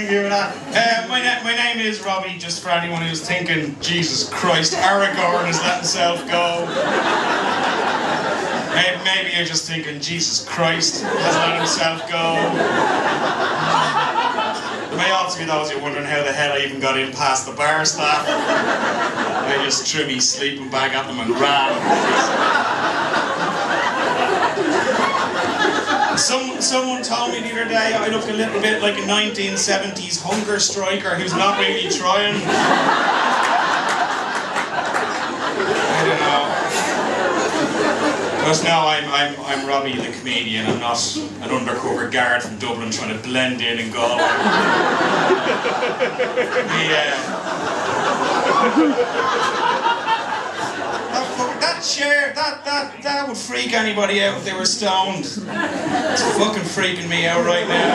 you with that. My name is Robbie, just for anyone who's thinking, Jesus Christ, Aragorn has let himself go. Maybe you're just thinking, Jesus Christ has let himself go. There may also be those who are wondering how the hell I even got in past the bar staff. I just threw me sleeping bag at them and ran. Someone told me the other day I look a little bit like a 1970s hunger striker who's not really trying. I don't know. Because now I'm Robbie the comedian. I'm not an undercover guard from Dublin trying to blend in Galway. That chair, that would freak anybody out if they were stoned. It's fucking freaking me out right now.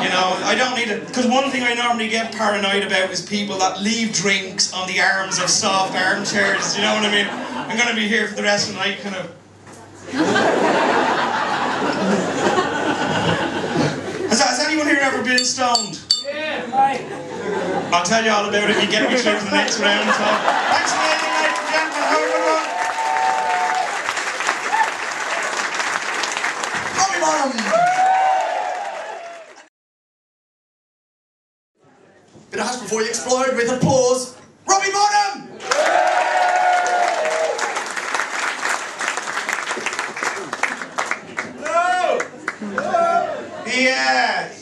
You know, I don't need it, because one thing I normally get paranoid about is people that leave drinks on the arms of soft armchairs, you know what I mean? I'm going to be here for the rest of the night kind of... Has anyone here ever been stoned? Yeah, right. I'll tell you all about it if you get me through to the next round. So, thanks a million, ladies and gentlemen. Have a good one. Robbie Bonham. Bit of hush before you explode with applause. Robbie Bonham!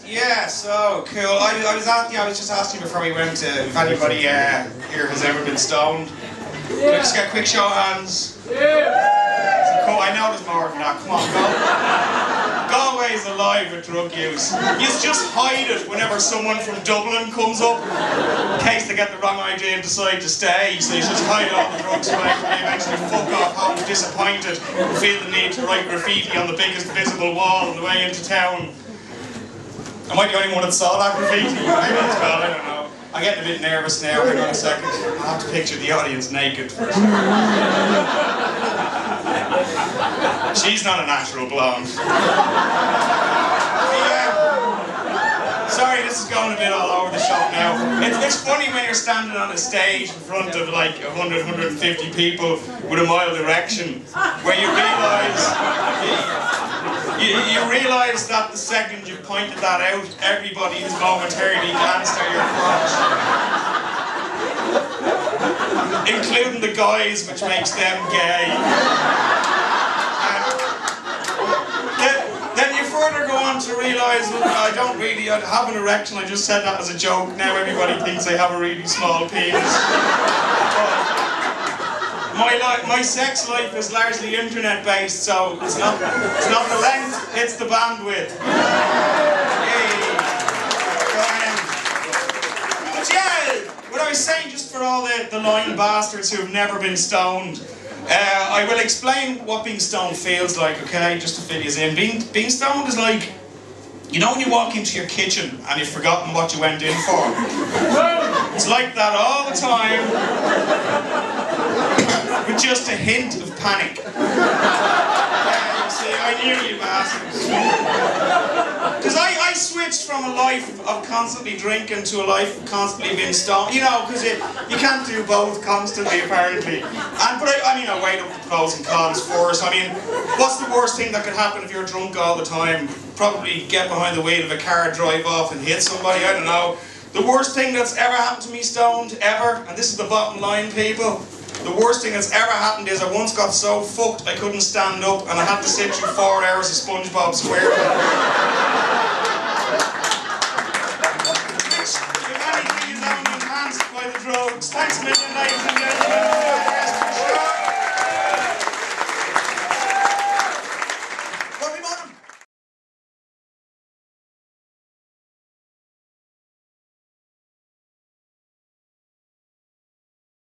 Yeah, so cool. I was just asking before we went if anybody here has ever been stoned. Can I just get a quick show of hands? Yeah. Cool. I know there's more than that. Come on, Galway's alive with drug use. You just hide it whenever someone from Dublin comes up, in case they get the wrong idea and decide to stay. So you just hide all the drugs away from you, eventually fuck off home disappointed and feel the need to write graffiti on the biggest visible wall on the way into town. Am I the only one that saw that graffiti? Maybe it's bad, I don't know. I'm getting a bit nervous now. Hang on a second. I'll have to picture the audience naked first. She's not a natural blonde. Sorry, this is going a bit all over the shop now. It's funny when you're standing on a stage in front of like 100, 150 people with a mild erection, where you realise that the second you pointed that out, everybody has momentarily glanced at your crotch. Including the guys, which makes them gay. Then you further go on to realise that I don't really have an erection, I just said that as a joke. Now everybody thinks I have a really small penis. My sex life is largely internet based, so it's not the length, it's the bandwidth. But yeah, what I was saying, just for all the lying bastards who have never been stoned, I will explain what being stoned feels like, okay, just to fill you in. Being stoned is like, you know when you walk into your kitchen and you've forgotten what you went in for? It's like that all the time, with just a hint of panic. You see, I knew you bastards. Because I switched from a life of constantly drinking to a life of constantly being stoned. You know, because you can't do both constantly, apparently. But I weighed up the pros and cons first. I mean, what's the worst thing that could happen if you're drunk all the time? Probably get behind the wheel of a car, drive off and hit somebody, I don't know. The worst thing that's ever happened to me stoned, ever, and this is the bottom line, people, the worst thing that's ever happened is I once got so fucked I couldn't stand up and I had to sit through 4 hours of SpongeBob SquarePants. Which, if anything, is only enhanced by the drugs. Thanks a million, ladies and